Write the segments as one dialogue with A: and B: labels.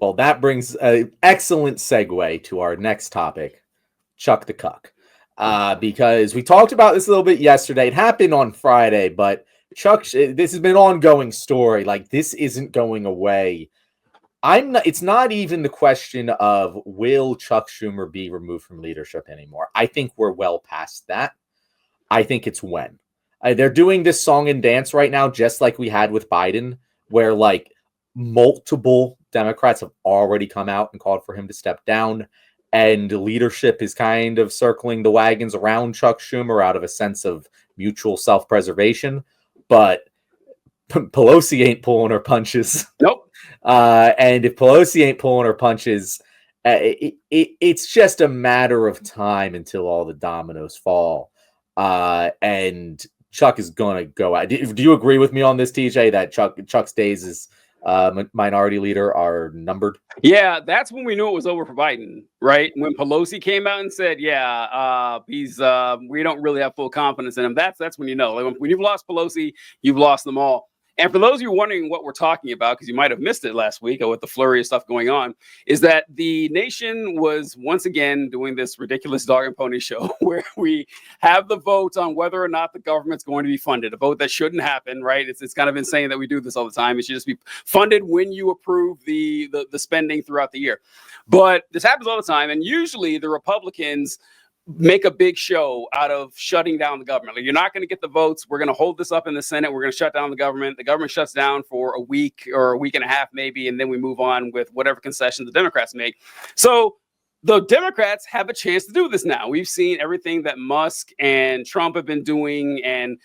A: Well, that brings an excellent segue to our next topic, Chuck the Cuck. Because we talked about this a little bit yesterday. It happened on Friday, but Chuck, this has been an ongoing story. Like, this isn't going away. It's not even the question of will Chuck Schumer be removed from leadership anymore. I think we're well past that. I think it's when. They're doing this song and dance right now, just like we had with Biden, where like multiple Democrats have already come out and called for him to step down. And leadership is kind of circling the wagons around Chuck Schumer out of a sense of mutual self-preservation. But Pelosi ain't pulling her punches.
B: Nope.
A: And if Pelosi ain't pulling her punches, it's just a matter of time until all the dominoes fall. And Chuck is going to go out. Do you agree with me on this, TJ, that Chuck's days as minority leader are numbered?
B: Yeah, that's when we knew it was over for Biden, right? When Pelosi came out and said, we don't really have full confidence in him. That's when you know. Like, when you've lost Pelosi, you've lost them all. And for those of you wondering what we're talking about, because you might have missed it last week with the flurry of stuff going on, is that the nation was once again doing this ridiculous dog and pony show where we have the vote on whether or not the government's going to be funded, a vote that shouldn't happen, right? It's kind of insane that we do this all the time. It should just be funded when you approve the spending throughout the year. But this happens all the time. And usually the Republicans make a big show out of shutting down the government. Like, you're not going to get the votes. We're going to hold this up in the Senate. We're going to shut down the government. The government shuts down for a week or a week and a half, maybe, and then we move on with whatever concessions the Democrats make. So the Democrats have a chance to do this now. We've seen everything that Musk and Trump have been doing and,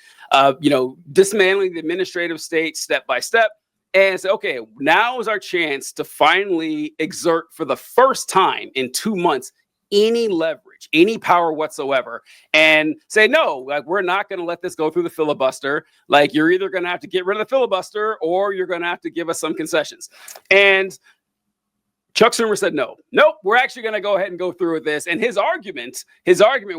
B: dismantling the administrative state step by step. And say, okay, now is our chance to finally exert for the first time in 2 months any leverage, any power whatsoever, and say, no, like, we're not going to let this go through the filibuster. Like, you're either going to have to get rid of the filibuster or you're going to have to give us some concessions. And Chuck Schumer said, nope, we're actually going to go ahead and go through with this. And his argument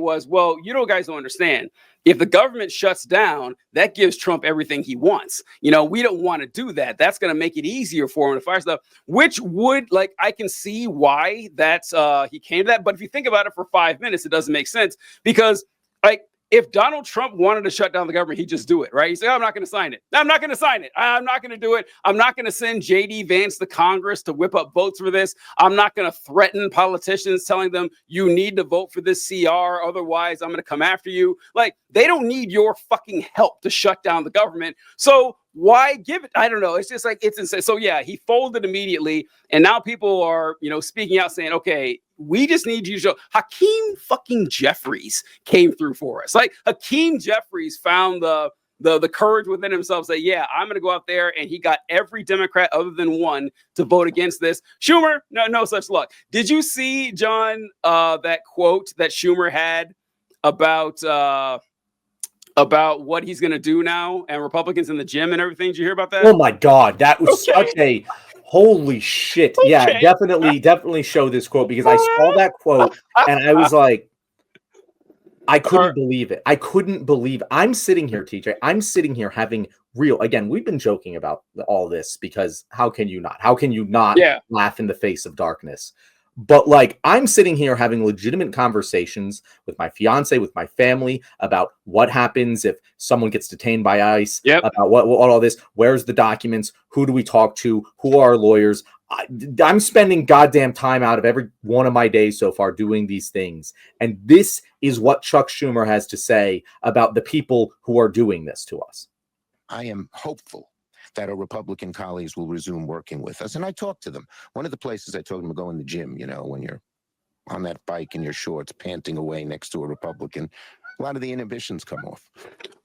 B: was, well, guys don't understand. If the government shuts down, that gives Trump everything he wants. We don't want to do that. That's going to make it easier for him to fire stuff, which would, like, I can see why that's he came to that. But if you think about it for 5 minutes, it doesn't make sense because, like, if Donald Trump wanted to shut down the government, he'd just do it, right? He'd say, I'm not going to sign it. I'm not going to sign it. I'm not going to do it. I'm not going to send J.D. Vance to Congress to whip up votes for this. I'm not going to threaten politicians telling them you need to vote for this CR. Otherwise, I'm going to come after you. Like, they don't need your fucking help to shut down the government. So why give it? I don't know. It's just like, it's insane. So yeah, he folded immediately. And now people are, speaking out saying, okay, we just need you to show. Hakeem fucking Jeffries came through for us. Like, Hakeem Jeffries found the courage within himself to say, yeah, I'm going to go out there. And he got every Democrat other than one to vote against this. Schumer, no such luck. Did you see, John, that quote that Schumer had about what he's going to do now and Republicans in the gym and everything? Did you hear about that?
A: Oh my God. That was such a holy shit. Okay. Yeah, definitely show this quote because I saw that quote and I was like, I couldn't believe it. I'm sitting here, TJ. I'm sitting here having again, we've been joking about all this because how can you not? How can you not laugh in the face of darkness? But like, I'm sitting here having legitimate conversations with my fiance, with my family about what happens if someone gets detained by ICE, about what all this, where's the documents, who do we talk to, who are our lawyers. I'm spending goddamn time out of every one of my days so far doing these things. And this is what Chuck Schumer has to say about the people who are doing this to us.
C: I am hopeful that our Republican colleagues will resume working with us. And I talked to them. One of the places I told them to go in the gym, when you're on that bike in your shorts, panting away next to a Republican, a lot of the inhibitions come off.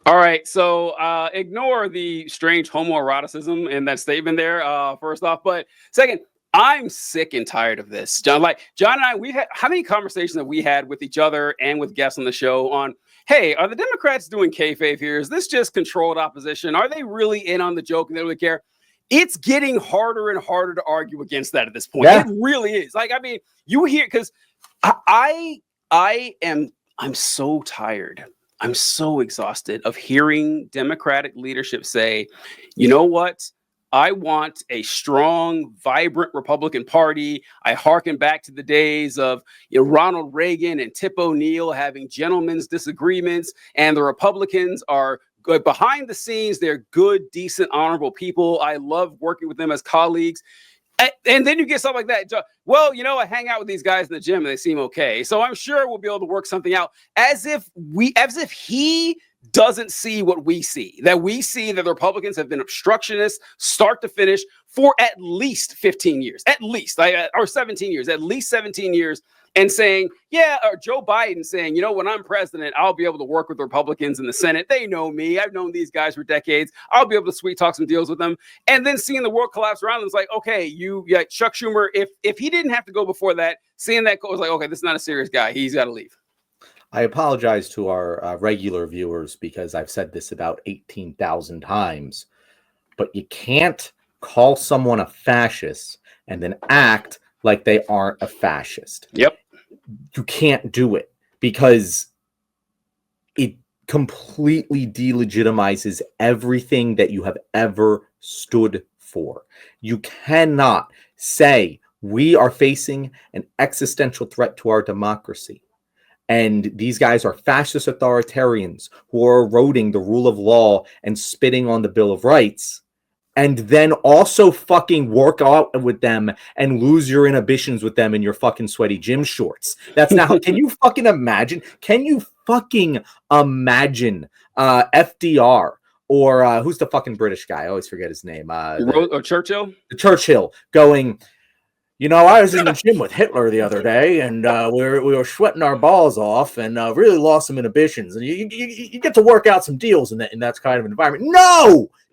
B: All right. So ignore the strange homoeroticism in that statement there, first off. But second, I'm sick and tired of this, John. Like, John and I, we've had how many conversations that we had with each other and with guests on the show on, hey, are the Democrats doing kayfabe here? Is this just controlled opposition? Are they really in on the joke and they really care? It's getting harder and harder to argue against that at this point. Yeah. It really is. Like, I mean, you hear, because I'm so tired. I'm so exhausted of hearing Democratic leadership say, you know what? I want a strong, vibrant Republican Party. I hearken back to the days of Ronald Reagan and Tip O'Neill having gentlemen's disagreements, and the Republicans are good behind the scenes. They're good, decent, honorable people. I love working with them as colleagues. And then you get stuff like that. Well, I hang out with these guys in the gym and they seem okay. So I'm sure we'll be able to work something out, as if he doesn't see what we see, that we see that the Republicans have been obstructionists start to finish for at least 15 years, or 17 years, at least 17 years. And saying, or Joe Biden saying, when I'm president, I'll be able to work with Republicans in the Senate. They know me. I've known these guys for decades. I'll be able to sweet talk some deals with them. And then seeing the world collapse around them, it's like, okay, Chuck Schumer, if he didn't have to go before that, seeing that was like, okay, this is not a serious guy. He's got to leave.
A: I apologize to our regular viewers because I've said this about 18,000 times, but you can't call someone a fascist and then act like they aren't a fascist.
B: Yep.
A: You can't do it because it completely delegitimizes everything that you have ever stood for. You cannot say we are facing an existential threat to our democracy, and these guys are fascist authoritarians who are eroding the rule of law and spitting on the Bill of Rights, and then also fucking work out with them and lose your inhibitions with them in your fucking sweaty gym shorts. That's now. Can you fucking imagine? Can you fucking imagine FDR or who's the fucking British guy? I always forget his name.
B: Churchill?
A: Churchill going, I was in the gym with Hitler the other day, and we were sweating our balls off, and really lost some inhibitions. And you get to work out some deals in that kind of environment.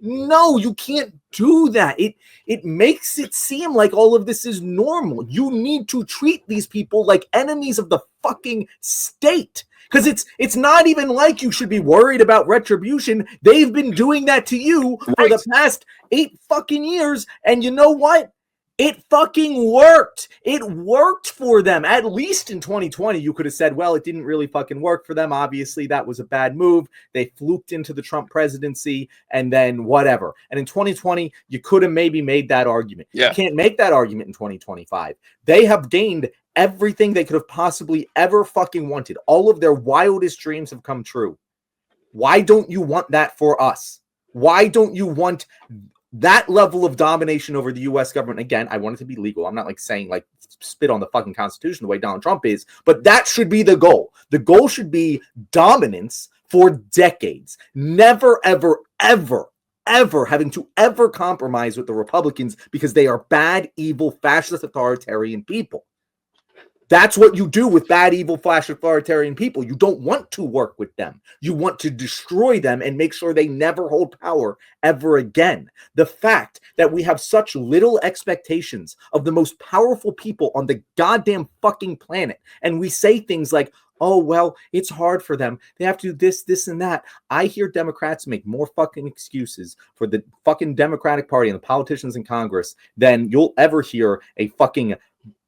A: No, you can't do that. It makes it seem like all of this is normal. You need to treat these people like enemies of the fucking state. Because it's not even like you should be worried about retribution. They've been doing that to you for the past 8 fucking years, and you know what? It fucking worked. It worked for them. At least in 2020, you could have said, well, it didn't really fucking work for them. Obviously, that was a bad move. They fluked into the Trump presidency and then whatever. And in 2020, you could have maybe made that argument.
B: Yeah.
A: You can't make that argument in 2025. They have gained everything they could have possibly ever fucking wanted. All of their wildest dreams have come true. Why don't you want that for us? Why don't you want that level of domination over the U.S. government? Again, I want it to be legal. I'm not saying spit on the fucking Constitution the way Donald Trump is, but that should be the goal. The goal should be dominance for decades. Never, ever, ever, ever having to ever compromise with the Republicans because they are bad, evil, fascist, authoritarian people. That's what you do with bad, evil, fascist, authoritarian people. You don't want to work with them. You want to destroy them and make sure they never hold power ever again. The fact that we have such little expectations of the most powerful people on the goddamn fucking planet, and we say things like, oh, well, it's hard for them. They have to do this, this, and that. I hear Democrats make more fucking excuses for the fucking Democratic Party and the politicians in Congress than you'll ever hear a fucking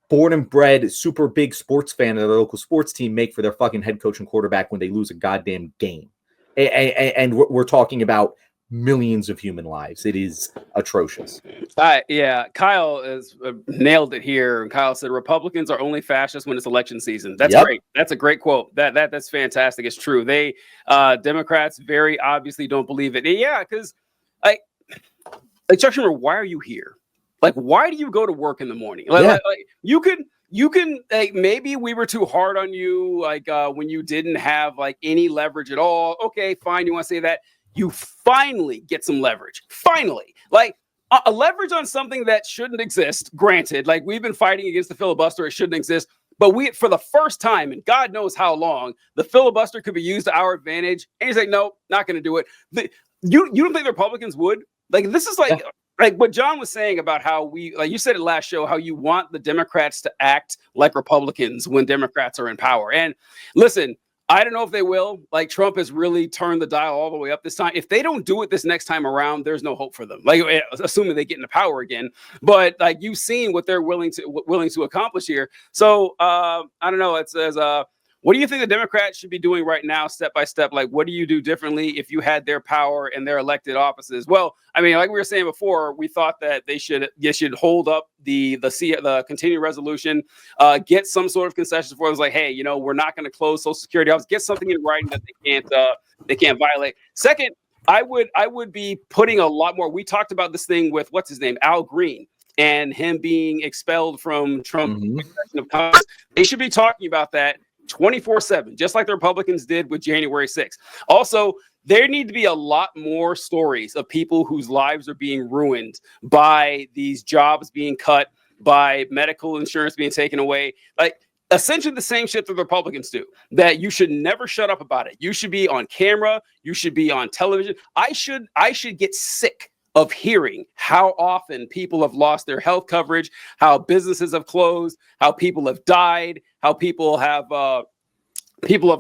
A: born and bred, super big sports fan of their local sports team make for their fucking head coach and quarterback when they lose a goddamn game. And we're talking about millions of human lives. It is atrocious.
B: Yeah, Kyle has nailed it here. Kyle said Republicans are only fascists when it's election season. That's great. That's a great quote. That's fantastic. It's true. They Democrats very obviously don't believe it. And yeah, because like Chuck Schumer, why are you here? Like, why do you go to work in the morning? Like you can maybe we were too hard on you, when you didn't have any leverage at all. Okay, fine. You want to say that? You finally get some leverage. Finally, a leverage on something that shouldn't exist. Granted, we've been fighting against the filibuster. It shouldn't exist. But for the first time, and God knows how long, the filibuster could be used to our advantage. And he's like, no, not going to do it. You don't think the Republicans would? This is like what John was saying about how you said it last show, how you want the Democrats to act like Republicans when Democrats are in power. And listen, I don't know if they will. Trump has really turned the dial all the way up this time. If they don't do it this next time around, there's no hope for them. Assuming they get into power again. But you've seen what they're willing to accomplish here. So I don't know. It says what do you think the Democrats should be doing right now, step by step? Like, what do you do differently if you had their power and their elected offices? Well, I mean, like we were saying before, we thought that they should hold up the continuing resolution, get some sort of concessions for it. It was like, hey, you know, we're not going to close Social Security office. Get something in writing that they can't violate. Second, I would be putting a lot more. We talked about this thing with what's his name, Al Green, and him being expelled from Trump. Of Congress. They should be talking about that 24/7, just like the Republicans did with January 6th. Also, there need to be a lot more stories of people whose lives are being ruined by these jobs being cut, by medical insurance being taken away. Like, essentially the same shit that the Republicans do, that you should never shut up about it. You should be on camera. You should be on television. I should get sick of hearing how often people have lost their health coverage, how businesses have closed, how people have died, how people have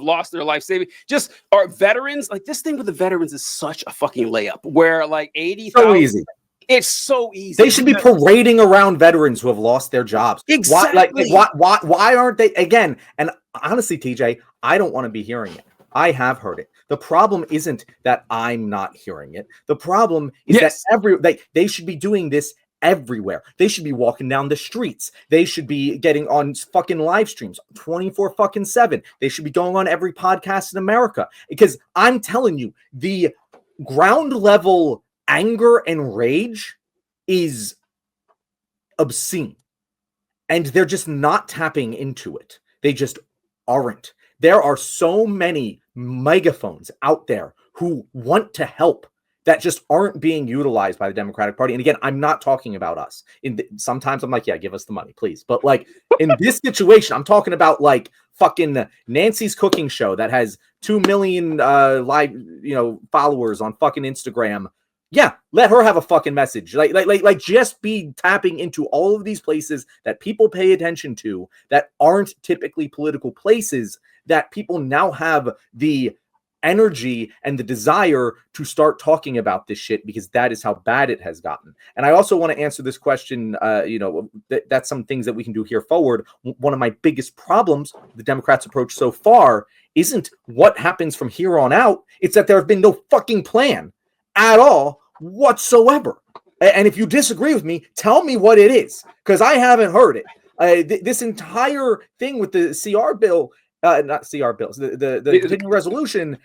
B: lost their life saving. Just our veterans, like this thing with the veterans is such a fucking layup. Where like 80,000,
A: so easy.
B: It's so easy.
A: They should be parading around veterans who have lost their jobs.
B: Exactly.
A: Why aren't they again? And honestly, TJ, I don't want to be hearing it. I have heard it. The problem isn't that I'm not hearing it. The problem is that they should be doing this everywhere. They should be walking down the streets. They should be getting on fucking live streams 24/7. They should be going on every podcast in America. Because I'm telling you, the ground level anger and rage is obscene. And they're just not tapping into it. They just aren't. There are so many megaphones out there who want to help that just aren't being utilized by the Democratic Party. And again, I'm not talking about us. Sometimes I'm like, yeah, give us the money, please. But like in this situation, I'm talking about like fucking Nancy's cooking show that has 2 million live, followers on fucking Instagram. Yeah, let her have a fucking message. Like just be tapping into all of these places that people pay attention to that aren't typically political places, that people now have the energy and the desire to start talking about this shit, because that is how bad it has gotten. And I also want to answer this question, that's some things that we can do here forward. One of my biggest problems, the Democrats' approach so far, isn't what happens from here on out. It's that there have been no fucking plan at all whatsoever. And if you disagree with me, tell me what it is, because I haven't heard it. This entire thing with the CR bill, not CR bills, the continuing resolution,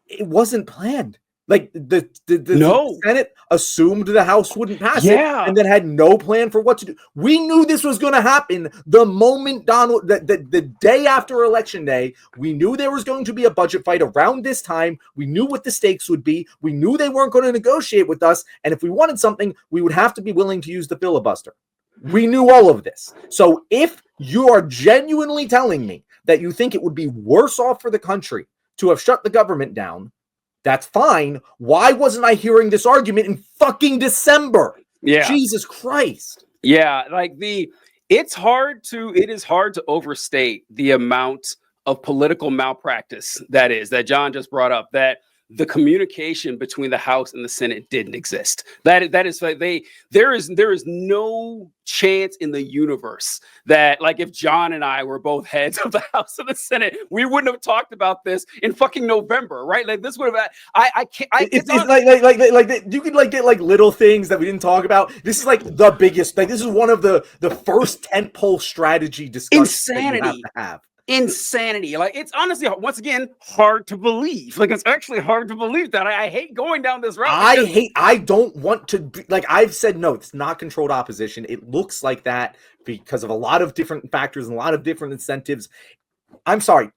A: it wasn't planned. Like the Senate assumed the House wouldn't pass it, and then had no plan for what to do. We knew this was going to happen the moment the day after Election Day. We knew there was going to be a budget fight around this time. We knew what the stakes would be. We knew they weren't going to negotiate with us, and if we wanted something, we would have to be willing to use the filibuster. We knew all of this. So if you are genuinely telling me that you think it would be worse off for the country to have shut the government down, that's fine. Why wasn't I hearing this argument in fucking December? Yeah. Jesus Christ.
B: Yeah, like it is hard to overstate the amount of political malpractice that John just brought up, that the communication between the House and the Senate didn't exist. That is like there is no chance in the universe that, like, if John and I were both heads of the House and the Senate, we wouldn't have talked about this in fucking November, right? Like this would have. I can't.
A: It's like you could like get like little things that we didn't talk about. This is like the biggest. Like this is one of the first tentpole strategy discussions that you have to have.
B: Insanity. Like, it's honestly, once again, hard to believe. Like, it's actually hard to believe that. I hate going down this route.
A: I don't want to be, like, I've said, no, it's not controlled opposition. It looks like that because of a lot of different factors and a lot of different incentives. I'm sorry,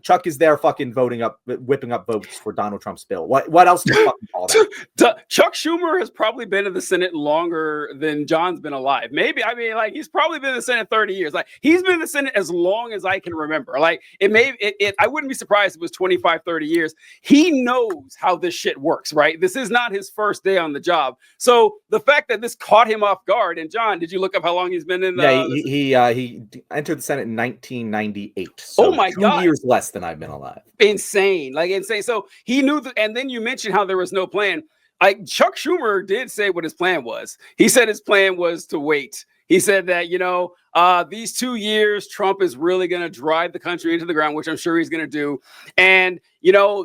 A: Chuck is there fucking whipping up votes for Donald Trump's bill. What else do you fucking call that?
B: Chuck Schumer has probably been in the Senate longer than John's been alive. Maybe, I mean, like, he's probably been in the Senate 30 years. Like, he's been in the Senate as long as I can remember. Like, I wouldn't be surprised if it was 25, 30 years. He knows how this shit works, right? This is not his first day on the job. So the fact that this caught him off guard, and John, did you look up how long he's been in the
A: he entered the Senate in 1998. So
B: oh my God.
A: 2 years less than I've been alive.
B: Insane. Like, insane. So he knew that, and then you mentioned how there was no plan. Chuck Schumer did say what his plan was. He said his plan was to wait. He said that, these 2 years, Trump is really going to drive the country into the ground, which I'm sure he's going to do. And,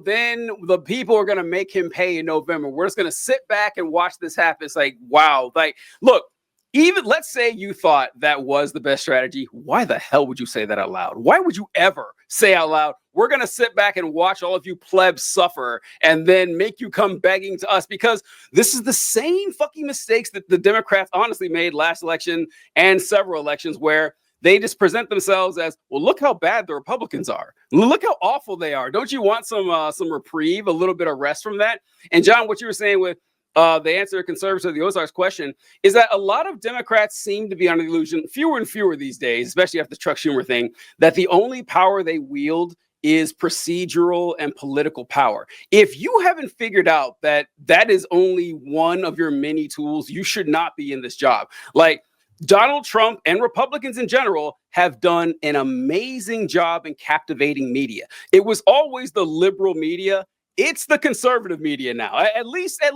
B: then the people are going to make him pay in November. We're just going to sit back and watch this happen. It's like, wow. Like, look, even let's say you thought that was the best strategy. Why the hell would you say that out loud? Why would you ever say out loud, we're going to sit back and watch all of you plebs suffer and then make you come begging to us? Because this is the same fucking mistakes that the Democrats honestly made last election and several elections, where they just present themselves as, well, look how bad the Republicans are. Look how awful they are. Don't you want some reprieve, a little bit of rest from that? And John, what you were saying with the answer to conservatives to the Ozarks question is that a lot of Democrats seem to be under the illusion, fewer and fewer these days, especially after the Chuck Schumer thing, that the only power they wield is procedural and political power. If you haven't figured out that that is only one of your many tools, you should not be in this job. Like, Donald Trump and Republicans in general have done an amazing job in captivating media. It was always the liberal media. It's the conservative media now. At least, I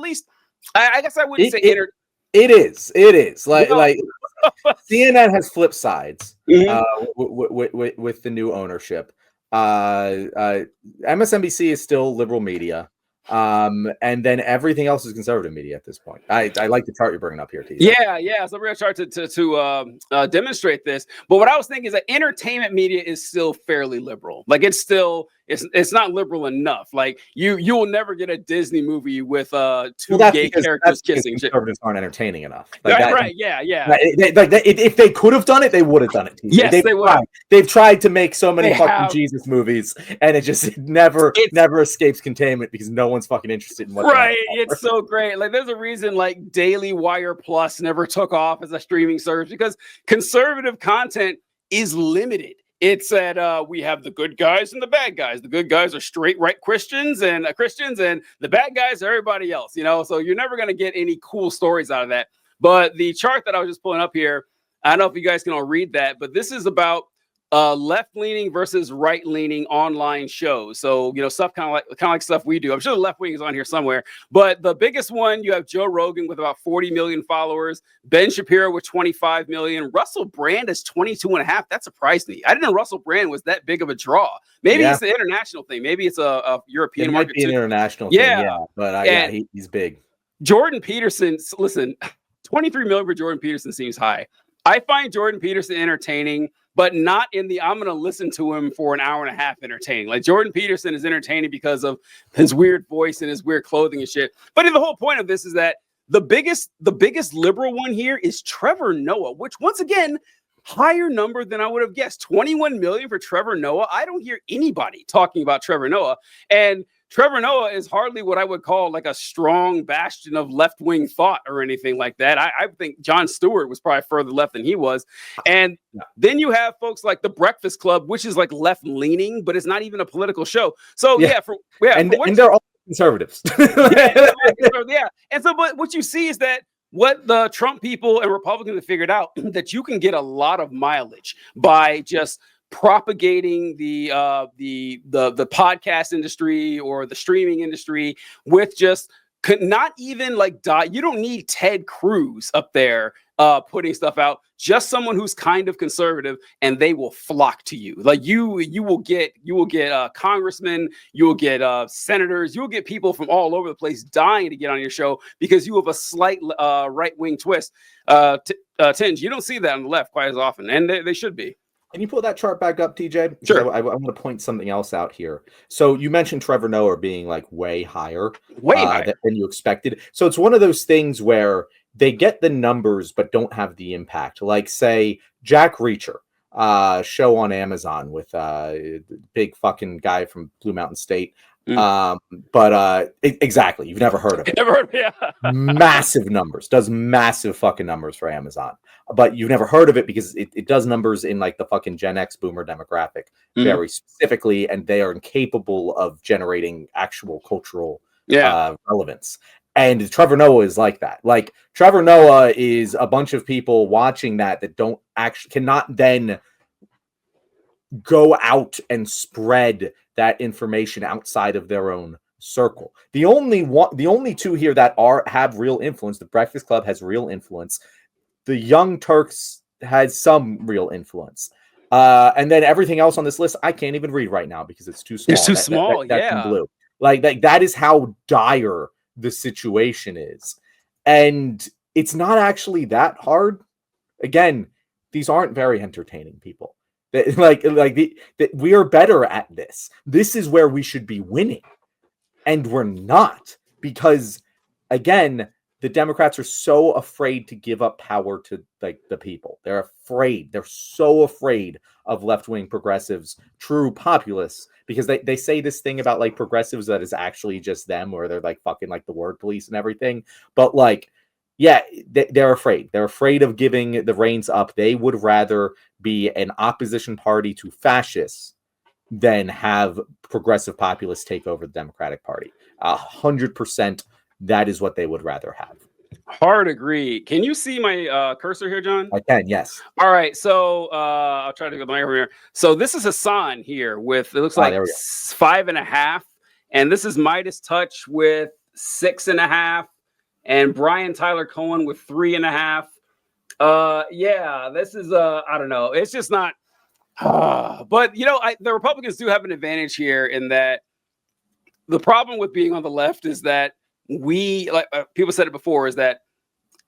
B: guess I wouldn't say
A: it is like CNN has flip sides with the new ownership. MSNBC is still liberal media. And then everything else is conservative media at this point. I like the chart you're bringing up here, TJ.
B: Yeah. So we're gonna chart to demonstrate this. But what I was thinking is that entertainment media is still fairly liberal. Like, it's not liberal enough. Like, you will never get a Disney movie with two gay characters kissing.
A: Conservatives aren't entertaining enough.
B: Right. Yeah.
A: If they could have done it, they would have done it. TJ.
B: Yes, they would.
A: They've tried to make so many fucking Jesus movies, and it never escapes containment because no one's fucking interested in what.
B: Right. It's so great. Like, there's a reason like Daily Wire Plus never took off as a streaming service, because conservative content is limited. It's that we have the good guys and the bad guys. The good guys are straight right Christians, and the bad guys are everybody else, so you're never going to get any cool stories out of that. But the chart that I was just pulling up here, I don't know if you guys can all read that, but this is about left-leaning versus right-leaning online shows. So, stuff kind of like stuff we do. I'm sure the left wing is on here somewhere, but the biggest one, you have Joe Rogan with about 40 million followers, Ben Shapiro with 25 million, Russell Brand is 22.5. That surprised me. I didn't know Russell Brand was that big of a draw. Maybe it's the international thing. Maybe it's a European market.
A: It might be an international thing, yeah. But he's big.
B: Jordan Peterson, listen, 23 million for Jordan Peterson seems high. I find Jordan Peterson entertaining, but not in the I'm going to listen to him for an hour and a half entertaining. Like, Jordan Peterson is entertaining because of his weird voice and his weird clothing and shit. But the whole point of this is that the biggest liberal one here is Trevor Noah, which, once again, higher number than I would have guessed. 21 million for Trevor Noah. I don't hear anybody talking about Trevor Noah. And Trevor Noah is hardly what I would call like a strong bastion of left-wing thought or anything like that. I think Jon Stewart was probably further left than he was. And then you have folks like The Breakfast Club, which is like left-leaning, but it's not even a political show. So and
A: they're all conservatives.
B: And so, but what you see is that what the Trump people and Republicans have figured out, that you can get a lot of mileage by just propagating the podcast industry or the streaming industry with just not even like you don't need Ted Cruz up there putting stuff out, just someone who's kind of conservative, and they will flock to you. Like you will get congressmen, you will get senators, you will get people from all over the place dying to get on your show because you have a slight right-wing twist tinge. You don't see that on the left quite as often, and they should be.
A: Can you pull that chart back up, TJ?
B: Sure.
A: I want to point something else out here. So you mentioned Trevor Noah being like way higher than you expected. So it's one of those things where they get the numbers but don't have the impact. Like, say, Jack Reacher, show on Amazon with big fucking guy from Blue Mountain State. Exactly, you've never heard of it.
B: Never heard of it. Yeah.
A: Massive numbers, does massive fucking numbers for Amazon, but you've never heard of it because it does numbers in like the fucking Gen X boomer demographic very specifically, and they are incapable of generating actual cultural relevance. And Trevor Noah is like that. Like, Trevor Noah is a bunch of people watching that don't actually cannot then go out and spread that information outside of their own circle. The only two here that have real influence, The Breakfast Club has real influence. the Young Turks has some real influence. And then everything else on this list, I can't even read right now because it's too small.
B: It's too small,
A: that's in
B: yeah.
A: blue. Like that is how dire the situation is. And it's not actually that hard. Again, these aren't very entertaining people. We are better at this. This is where we should be winning. And we're not, because again, the Democrats are so afraid to give up power to like the people. They're afraid. They're so afraid of left-wing progressives, true populists, because they say this thing about like progressives that is actually just them, or they're like fucking like the word police and everything. But like, yeah, they're afraid. They're afraid of giving the reins up. They would rather be an opposition party to fascists than have progressive populists take over the Democratic Party. 100%. That is what they would rather have.
B: Hard agree. Can you see my cursor here, John?
A: I can, yes.
B: All right, so I'll try to get my over here. So this is Hassan here with, it looks like 5.5, and this is Midas Touch with 6.5, and Brian Tyler Cohen with 3.5. Yeah, this is I don't know. It's just not. But you know, the Republicans do have an advantage here in that the problem with being on the left is that we, like people said it before, is that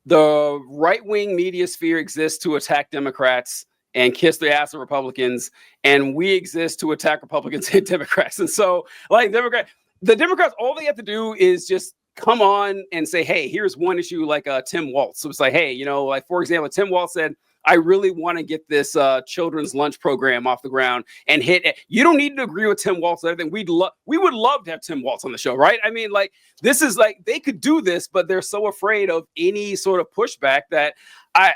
B: the right-wing media sphere exists to attack Democrats and kiss the ass of Republicans, and we exist to attack Republicans and Democrats. And so, like the Democrats, all they have to do is just come on and say, hey, here's one issue, like Tim Walz. So it's like, hey, you know, like for example, Tim Walz said, I really want to get this children's lunch program off the ground and hit it. You don't need to agree with Tim Walz and everything. We would love to have Tim Walz on the show, right? I mean, like, this is like, they could do this, but they're so afraid of any sort of pushback that I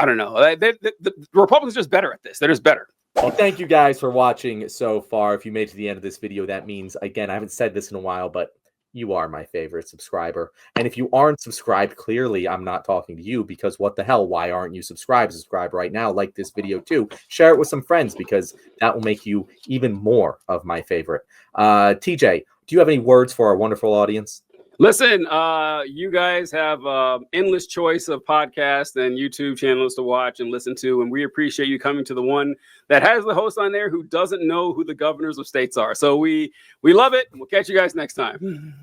B: don't know. The Republicans are just better at this. They're just better.
A: Well, thank you guys for watching so far. If you made it to the end of this video, that means, again, I haven't said this in a while, but you are my favorite subscriber. And if you aren't subscribed, clearly I'm not talking to you, because what the hell? Why aren't you subscribed? Subscribe right now. Like this video too. Share it with some friends, because that will make you even more of my favorite. TJ, do you have any words for our wonderful audience?
B: Listen, you guys have endless choice of podcasts and YouTube channels to watch and listen to, and we appreciate you coming to the one that has the host on there who doesn't know who the governors of states are. So we love it. We'll catch you guys next time.